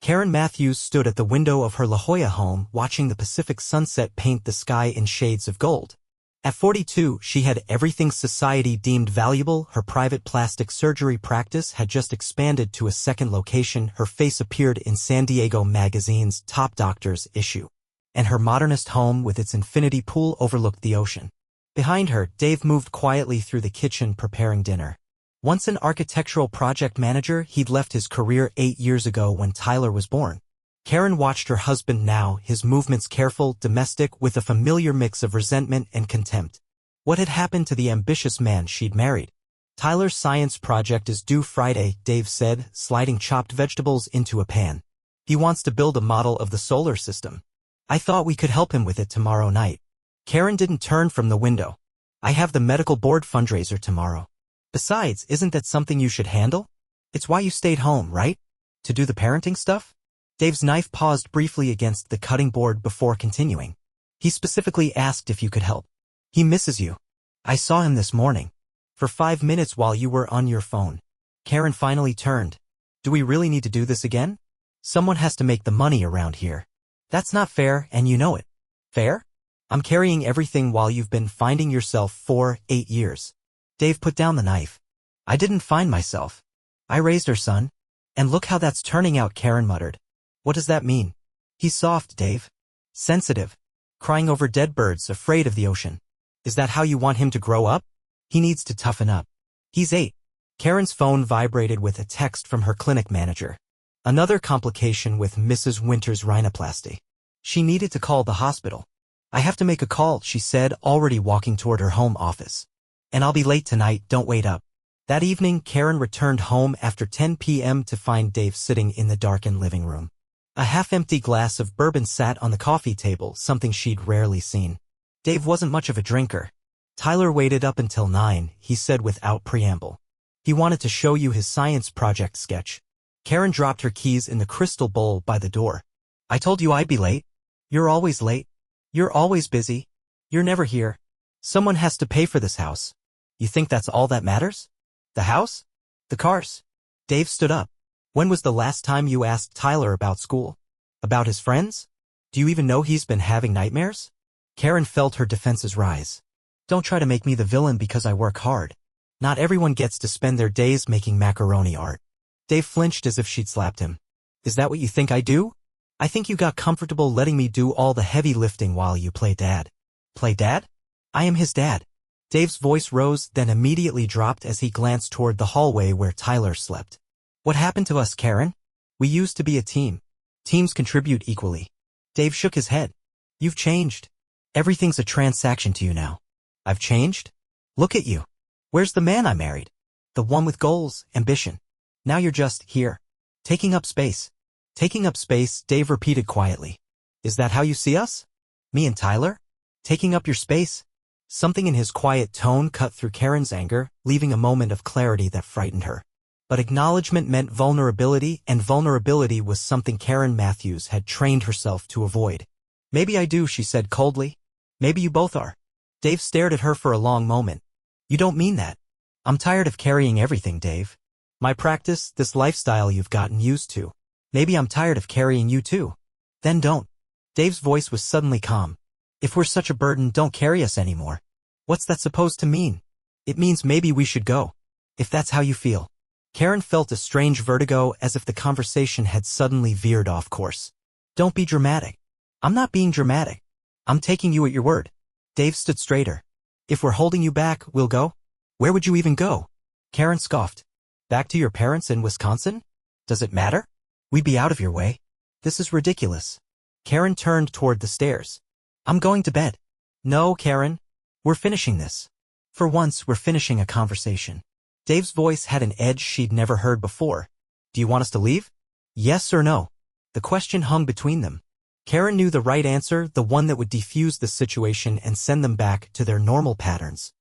Karen Matthews stood at the window of her La Jolla home watching the Pacific sunset paint the sky in shades of gold. At 42, she had everything society deemed valuable. Her private plastic surgery practice had just expanded to a second location. Her face appeared in San Diego Magazine's Top Doctors issue. And her modernist home with its infinity pool overlooked the ocean. Behind her, Dave moved quietly through the kitchen preparing dinner. Once an architectural project manager, he'd left his career 8 years ago when Tyler was born. Karen watched her husband now, his movements careful, domestic, with a familiar mix of resentment and contempt. What had happened to the ambitious man she'd married? Tyler's science project is due Friday, Dave said, sliding chopped vegetables into a pan. He wants to build a model of the solar system. I thought we could help him with it tomorrow night. Karen didn't turn from the window. I have the medical board fundraiser tomorrow. Besides, isn't that something you should handle? It's why you stayed home, right? To do the parenting stuff? Dave's knife paused briefly against the cutting board before continuing. He specifically asked if you could help. He misses you. I saw him this morning. For 5 minutes while you were on your phone. Karen finally turned. Do we really need to do this again? Someone has to make the money around here. That's not fair, and you know it. Fair? I'm carrying everything while you've been finding yourself for 8 years. Dave put down the knife. I didn't find myself. I raised her son. And look how that's turning out, Karen muttered. What does that mean? He's soft, Dave. Sensitive. Crying over dead birds, afraid of the ocean. Is that how you want him to grow up? He needs to toughen up. He's 8. Karen's phone vibrated with a text from her clinic manager. Another complication with Mrs. Winter's rhinoplasty. She needed to call the hospital. I have to make a call, she said, already walking toward her home office. And I'll be late tonight, don't wait up. That evening, Karen returned home after 10 p.m. to find Dave sitting in the darkened living room. A half-empty glass of bourbon sat on the coffee table, something she'd rarely seen. Dave wasn't much of a drinker. Tyler waited up until 9, he said without preamble. He wanted to show you his science project sketch. Karen dropped her keys in the crystal bowl by the door. I told you I'd be late. You're always late. You're always busy. You're never here. Someone has to pay for this house. You think that's all that matters? The house? The cars? Dave stood up. When was the last time you asked Tyler about school? About his friends? Do you even know he's been having nightmares? Karen felt her defenses rise. Don't try to make me the villain because I work hard. Not everyone gets to spend their days making macaroni art. Dave flinched as if she'd slapped him. Is that what you think I do? I think you got comfortable letting me do all the heavy lifting while you play dad. Play dad? I am his dad. Dave's voice rose, then immediately dropped as he glanced toward the hallway where Tyler slept. What happened to us, Karen? We used to be a team. Teams contribute equally. Dave shook his head. You've changed. Everything's a transaction to you now. I've changed? Look at you. Where's the man I married? The one with goals, ambition. Now you're just here. Taking up space. Taking up space, Dave repeated quietly. Is that how you see us? Me and Tyler? Taking up your space? Something in his quiet tone cut through Karen's anger, leaving a moment of clarity that frightened her. But acknowledgement meant vulnerability, and vulnerability was something Karen Matthews had trained herself to avoid. Maybe I do, she said coldly. Maybe you both are. Dave stared at her for a long moment. You don't mean that. I'm tired of carrying everything, Dave. My practice, this lifestyle you've gotten used to. Maybe I'm tired of carrying you too. Then don't. Dave's voice was suddenly calm. If we're such a burden, don't carry us anymore. What's that supposed to mean? It means maybe we should go. If that's how you feel. Karen felt a strange vertigo as if the conversation had suddenly veered off course. Don't be dramatic. I'm not being dramatic. I'm taking you at your word. Dave stood straighter. If we're holding you back, we'll go? Where would you even go? Karen scoffed. Back to your parents in Wisconsin? Does it matter? We'd be out of your way. This is ridiculous. Karen turned toward the stairs. I'm going to bed. No, Karen. We're finishing this. For once, we're finishing a conversation. Dave's voice had an edge she'd never heard before. Do you want us to leave? Yes or no? The question hung between them. Karen knew the right answer, the one that would defuse the situation and send them back to their normal patterns.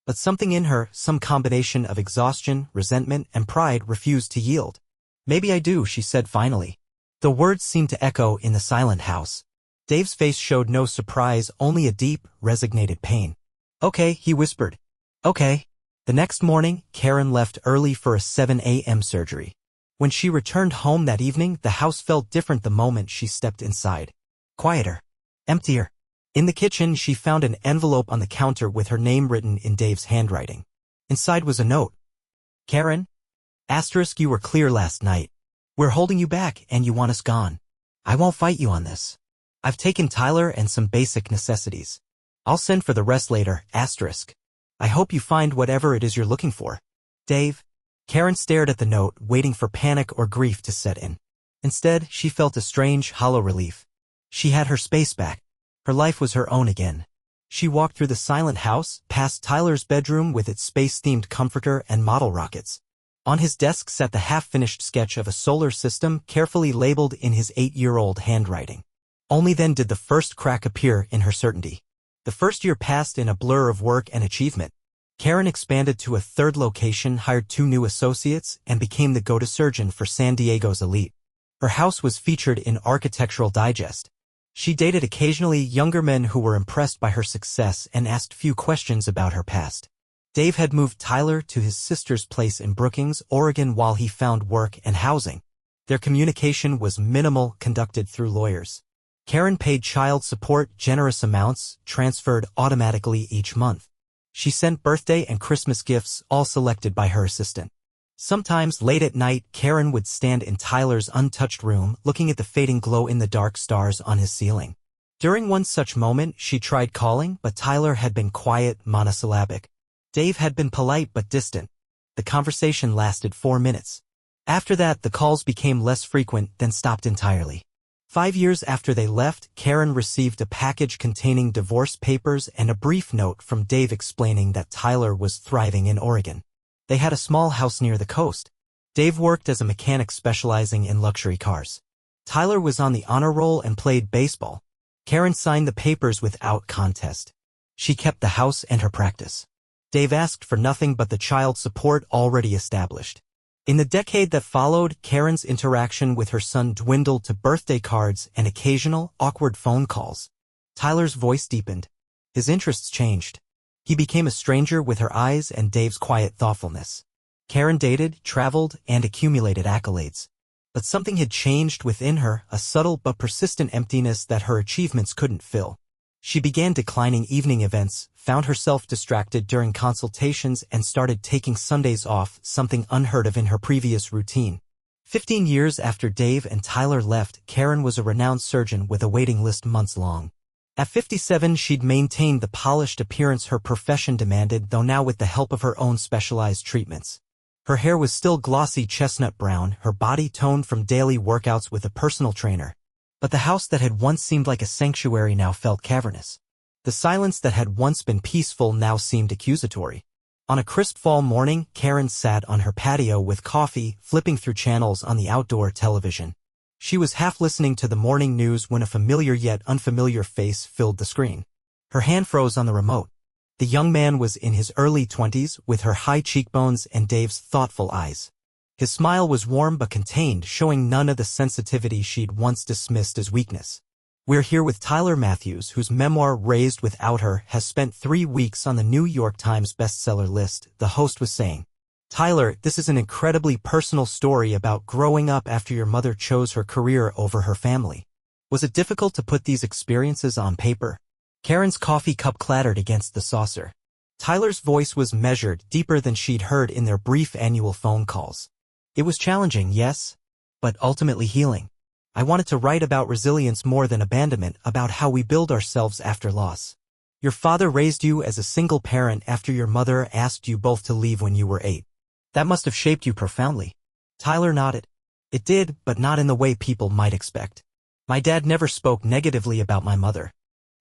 But something in her, some combination of exhaustion, resentment, and pride, refused to yield. Maybe I do, she said finally. The words seemed to echo in the silent house. Dave's face showed no surprise, only a deep, resignated pain. Okay, he whispered. Okay. The next morning, Karen left early for a 7 a.m. surgery. When she returned home that evening, the house felt different the moment she stepped inside. Quieter. Emptier. In the kitchen, she found an envelope on the counter with her name written in Dave's handwriting. Inside was a note. Karen? Asterisk, you were clear last night. We're holding you back and you want us gone. I won't fight you on this. I've taken Tyler and some basic necessities. I'll send for the rest later, asterisk. I hope you find whatever it is you're looking for. Dave. Karen stared at the note, waiting for panic or grief to set in. Instead, she felt a strange, hollow relief. She had her space back. Her life was her own again. She walked through the silent house, past Tyler's bedroom with its space-themed comforter and model rockets. On his desk sat the half-finished sketch of a solar system carefully labeled in his 8-year-old handwriting. Only then did the first crack appear in her certainty. The first year passed in a blur of work and achievement. Karen expanded to a third location, hired 2 new associates, and became the go-to surgeon for San Diego's elite. Her house was featured in Architectural Digest. She dated occasionally younger men who were impressed by her success and asked few questions about her past. Dave had moved Tyler to his sister's place in Brookings, Oregon while he found work and housing. Their communication was minimal, conducted through lawyers. Karen paid child support, generous amounts, transferred automatically each month. She sent birthday and Christmas gifts, all selected by her assistant. Sometimes, late at night, Karen would stand in Tyler's untouched room, looking at the fading glow-in-the-dark stars on his ceiling. During one such moment, she tried calling, but Tyler had been quiet, monosyllabic. Dave had been polite but distant. The conversation lasted 4 minutes. After that, the calls became less frequent, then stopped entirely. 5 years after they left, Karen received a package containing divorce papers and a brief note from Dave explaining that Tyler was thriving in Oregon. They had a small house near the coast. Dave worked as a mechanic specializing in luxury cars. Tyler was on the honor roll and played baseball. Karen signed the papers without contest. She kept the house and her practice. Dave asked for nothing but the child support already established. In the decade that followed, Karen's interaction with her son dwindled to birthday cards and occasional, awkward phone calls. Tyler's voice deepened. His interests changed. He became a stranger with her eyes and Dave's quiet thoughtfulness. Karen dated, traveled, and accumulated accolades. But something had changed within her, a subtle but persistent emptiness that her achievements couldn't fill. She began declining evening events, found herself distracted during consultations, and started taking Sundays off, something unheard of in her previous routine. 15 years after Dave and Tyler left, Karen was a renowned surgeon with a waiting list months long. At 57, she'd maintained the polished appearance her profession demanded, though now with the help of her own specialized treatments. Her hair was still glossy chestnut brown, her body toned from daily workouts with a personal trainer. But the house that had once seemed like a sanctuary now felt cavernous. The silence that had once been peaceful now seemed accusatory. On a crisp fall morning, Karen sat on her patio with coffee, flipping through channels on the outdoor television. She was half listening to the morning news when a familiar yet unfamiliar face filled the screen. Her hand froze on the remote. The young man was in his early 20s, with her high cheekbones and Dave's thoughtful eyes. His smile was warm but contained, showing none of the sensitivity she'd once dismissed as weakness. We're here with Tyler Matthews, whose memoir, Raised Without Her, has spent 3 weeks on the New York Times bestseller list, the host was saying. Tyler, this is an incredibly personal story about growing up after your mother chose her career over her family. Was it difficult to put these experiences on paper? Karen's coffee cup clattered against the saucer. Tyler's voice was measured, deeper than she'd heard in their brief annual phone calls. It was challenging, yes, but ultimately healing. I wanted to write about resilience more than abandonment, about how we build ourselves after loss. Your father raised you as a single parent after your mother asked you both to leave when you were 8. That must have shaped you profoundly. Tyler nodded. It did, but not in the way people might expect. My dad never spoke negatively about my mother.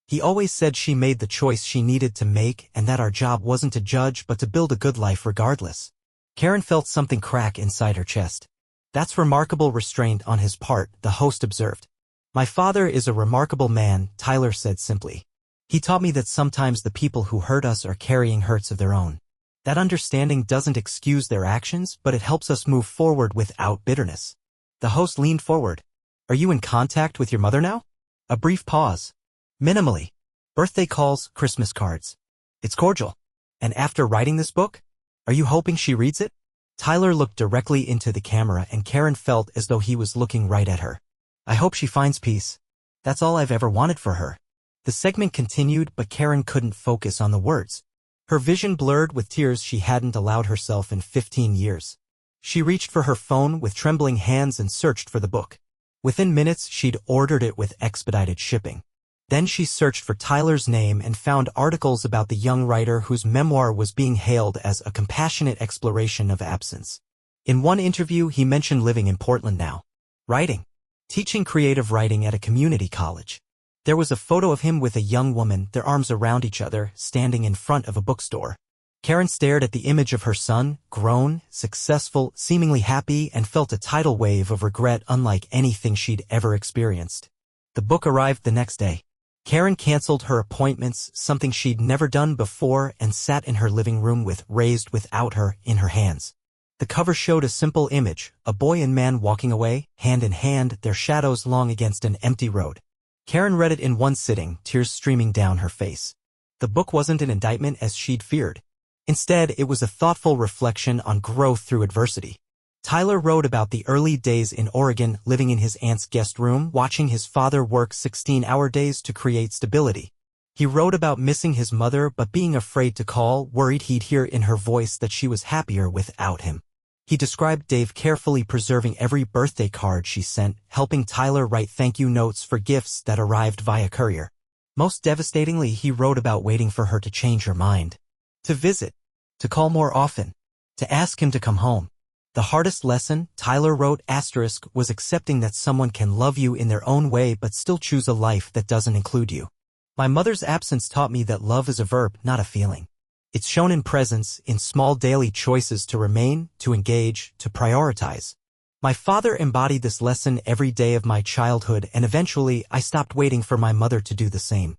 He always said she made the choice she needed to make and that our job wasn't to judge but to build a good life regardless. Karen felt something crack inside her chest. That's remarkable restraint on his part, the host observed. My father is a remarkable man, Tyler said simply. He taught me that sometimes the people who hurt us are carrying hurts of their own. That understanding doesn't excuse their actions, but it helps us move forward without bitterness. The host leaned forward. Are you in contact with your mother now? A brief pause. Minimally. Birthday calls, Christmas cards. It's cordial. And after writing this book? Are you hoping she reads it? Tyler looked directly into the camera and Karen felt as though he was looking right at her. I hope she finds peace. That's all I've ever wanted for her. The segment continued, but Karen couldn't focus on the words. Her vision blurred with tears she hadn't allowed herself in 15 years. She reached for her phone with trembling hands and searched for the book. Within minutes, she'd ordered it with expedited shipping. Then she searched for Tyler's name and found articles about the young writer whose memoir was being hailed as a compassionate exploration of absence. In one interview, he mentioned living in Portland now. Writing. Teaching creative writing at a community college. There was a photo of him with a young woman, their arms around each other, standing in front of a bookstore. Karen stared at the image of her son, grown, successful, seemingly happy, and felt a tidal wave of regret unlike anything she'd ever experienced. The book arrived the next day. Karen canceled her appointments, something she'd never done before, and sat in her living room with Raised Without Her in her hands. The cover showed a simple image, a boy and man walking away, hand in hand, their shadows long against an empty road. Karen read it in one sitting, tears streaming down her face. The book wasn't an indictment as she'd feared. Instead, it was a thoughtful reflection on growth through adversity. Tyler wrote about the early days in Oregon, living in his aunt's guest room, watching his father work 16-hour days to create stability. He wrote about missing his mother but being afraid to call, worried he'd hear in her voice that she was happier without him. He described Dave carefully preserving every birthday card she sent, helping Tyler write thank you notes for gifts that arrived via courier. Most devastatingly, he wrote about waiting for her to change her mind. To visit. To call more often. To ask him to come home. The hardest lesson, Tyler wrote, was accepting that someone can love you in their own way but still choose a life that doesn't include you. My mother's absence taught me that love is a verb, not a feeling. It's shown in presence, in small daily choices to remain, to engage, to prioritize. My father embodied this lesson every day of my childhood, and eventually I stopped waiting for my mother to do the same.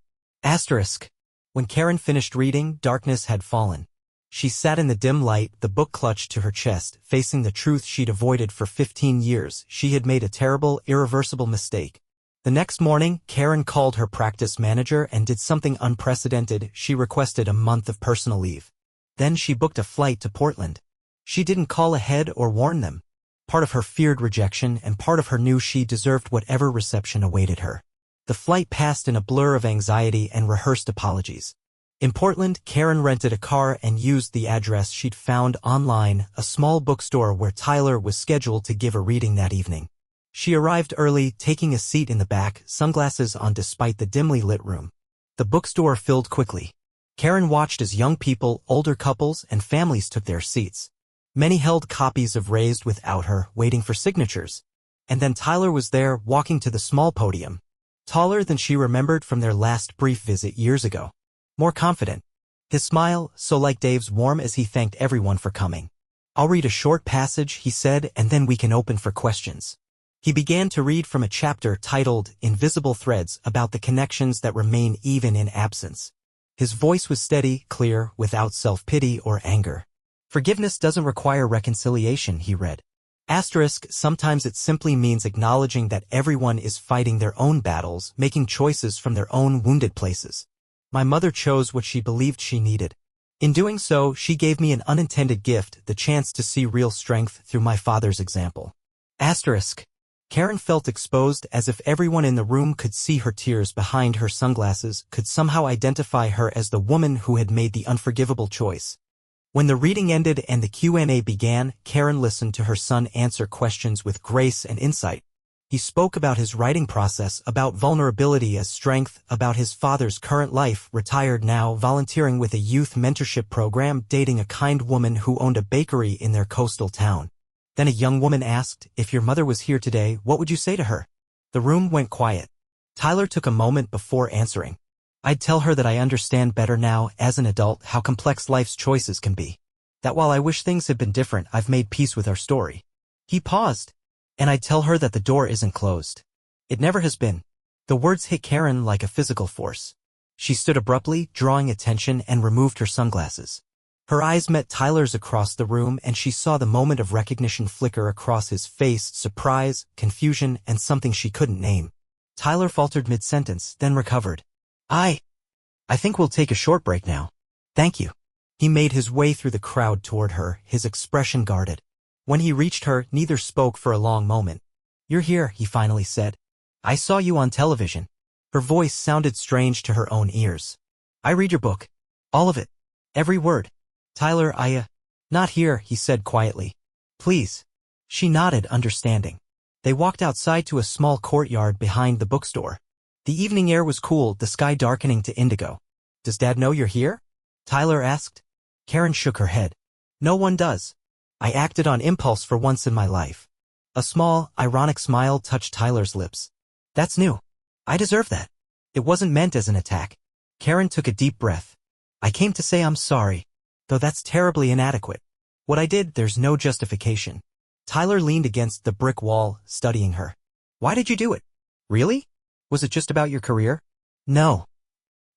When Karen finished reading, darkness had fallen. She sat in the dim light, the book clutched to her chest, facing the truth she'd avoided for 15 years. She had made a terrible, irreversible mistake. The next morning, Karen called her practice manager and did something unprecedented. She requested a month of personal leave. Then she booked a flight to Portland. She didn't call ahead or warn them. Part of her feared rejection, and part of her knew she deserved whatever reception awaited her. The flight passed in a blur of anxiety and rehearsed apologies. In Portland, Karen rented a car and used the address she'd found online, a small bookstore where Tyler was scheduled to give a reading that evening. She arrived early, taking a seat in the back, sunglasses on despite the dimly lit room. The bookstore filled quickly. Karen watched as young people, older couples, and families took their seats. Many held copies of Raised Without Her, waiting for signatures. And then Tyler was there, walking to the small podium. Taller than she remembered from their last brief visit years ago. More confident. His smile, so like Dave's, warm as he thanked everyone for coming. I'll read a short passage, he said, and then we can open for questions. He began to read from a chapter titled Invisible Threads, about the connections that remain even in absence. His voice was steady, clear, without self-pity or anger. Forgiveness doesn't require reconciliation, he read. Sometimes it simply means acknowledging that everyone is fighting their own battles, making choices from their own wounded places. My mother chose what she believed she needed. In doing so, she gave me an unintended gift, the chance to see real strength through my father's example. Karen felt exposed, as if everyone in the room could see her tears behind her sunglasses, could somehow identify her as the woman who had made the unforgivable choice. When the reading ended and the Q&A began, Karen listened to her son answer questions with grace and insight. He spoke about his writing process, about vulnerability as strength, about his father's current life, retired now, volunteering with a youth mentorship program, dating a kind woman who owned a bakery in their coastal town. Then a young woman asked, if your mother was here today, what would you say to her? The room went quiet. Tyler took a moment before answering. I'd tell her that I understand better now, as an adult, how complex life's choices can be. That while I wish things had been different, I've made peace with our story. He paused. And I'd tell her that the door isn't closed. It never has been. The words hit Karen like a physical force. She stood abruptly, drawing attention, and removed her sunglasses. Her eyes met Tyler's across the room, and she saw the moment of recognition flicker across his face, surprise, confusion, and something she couldn't name. Tyler faltered mid-sentence, then recovered. I think we'll take a short break now. Thank you. He made his way through the crowd toward her, his expression guarded. When he reached her, neither spoke for a long moment. "You're here," he finally said. "I saw you on television." Her voice sounded strange to her own ears. "I read your book. All of it. Every word." "Tyler, not here," he said quietly. "Please." She nodded, understanding. They walked outside to a small courtyard behind the bookstore. The evening air was cool, the sky darkening to indigo. "Does Dad know you're here?" Tyler asked. Karen shook her head. "No one does. I acted on impulse for once in my life." A small, ironic smile touched Tyler's lips. "That's new. I deserve that. It wasn't meant as an attack." Karen took a deep breath. "I came to say I'm sorry, though that's terribly inadequate. What I did, there's no justification." Tyler leaned against the brick wall, studying her. "Why did you do it? Really? Was it just about your career?" "No."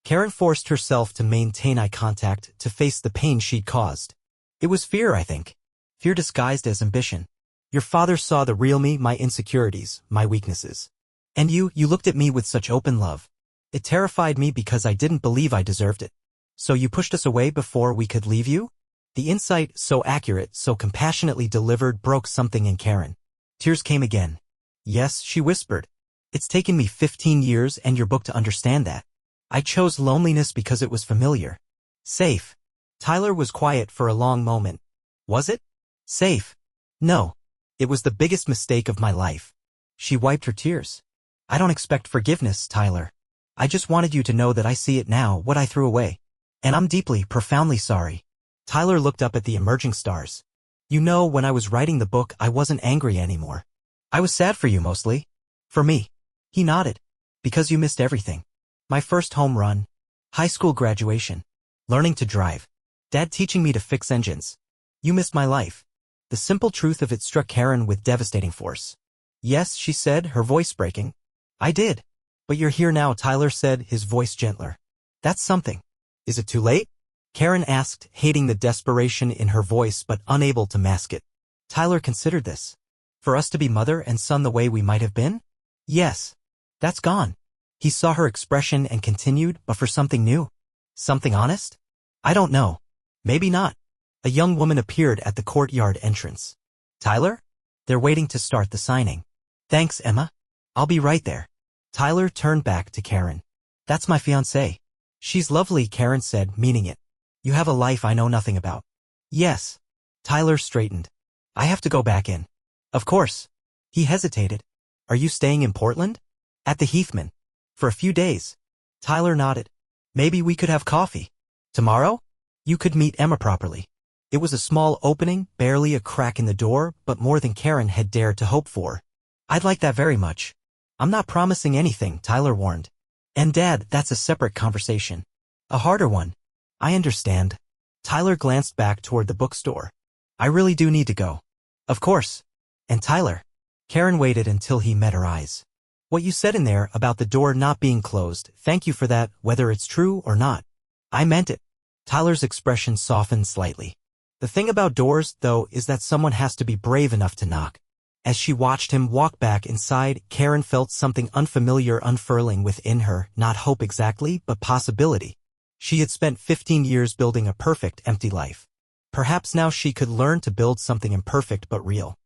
Karen forced herself to maintain eye contact, to face the pain she'd caused. "It was fear, I think. Fear disguised as ambition. Your father saw the real me, my insecurities, my weaknesses. And you looked at me with such open love. It terrified me because I didn't believe I deserved it. So you pushed us away before we could leave you?" The insight, so accurate, so compassionately delivered, broke something in Karen. Tears came again. "Yes," she whispered. "It's taken me 15 years and your book to understand that. I chose loneliness because it was familiar. Safe." Tyler was quiet for a long moment. "Was it? Safe? No. It was the biggest mistake of my life." She wiped her tears. "I don't expect forgiveness, Tyler. I just wanted you to know that I see it now, what I threw away. And I'm deeply, profoundly sorry." Tyler looked up at the emerging stars. "You know, when I was writing the book, I wasn't angry anymore. I was sad for you mostly. For me." He nodded. "Because you missed everything. My first home run. High school graduation. Learning to drive. Dad teaching me to fix engines. You missed my life." The simple truth of it struck Karen with devastating force. "Yes," she said, her voice breaking. "I did. But you're here now," Tyler said, his voice gentler. "That's something. Is it too late?" Karen asked, hating the desperation in her voice but unable to mask it. Tyler considered this. "For us to be mother and son the way we might have been?" "Yes. That's gone." He saw her expression and continued, "But for something new? Something honest?" "I don't know. Maybe not." A young woman appeared at the courtyard entrance. "Tyler? They're waiting to start the signing." "Thanks, Emma. I'll be right there." Tyler turned back to Karen. "That's my fiancée." "She's lovely," Karen said, meaning it. "You have a life I know nothing about." "Yes." Tyler straightened. "I have to go back in." "Of course." He hesitated. "Are you staying in Portland?" "At the Heathman. For a few days." Tyler nodded. "Maybe we could have coffee. Tomorrow? You could meet Emma properly." It was a small opening, barely a crack in the door, but more than Karen had dared to hope for. "I'd like that very much." "I'm not promising anything," Tyler warned. "And Dad, that's a separate conversation. A harder one." "I understand." Tyler glanced back toward the bookstore. "I really do need to go." "Of course." "And Tyler." Karen waited until he met her eyes. "What you said in there about the door not being closed, thank you for that, whether it's true or not." "I meant it." Tyler's expression softened slightly. "The thing about doors, though, is that someone has to be brave enough to knock." As she watched him walk back inside, Karen felt something unfamiliar unfurling within her, not hope exactly, but possibility. She had spent 15 years building a perfect, empty life. Perhaps now she could learn to build something imperfect but real.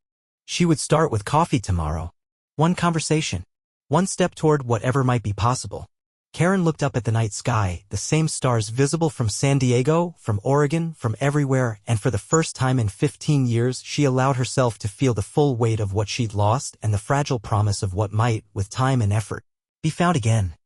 She would start with coffee tomorrow. One conversation. One step toward whatever might be possible. Karen looked up at the night sky, the same stars visible from San Diego, from Oregon, from everywhere, and for the first time in 15 years she allowed herself to feel the full weight of what she'd lost and the fragile promise of what might, with time and effort, be found again.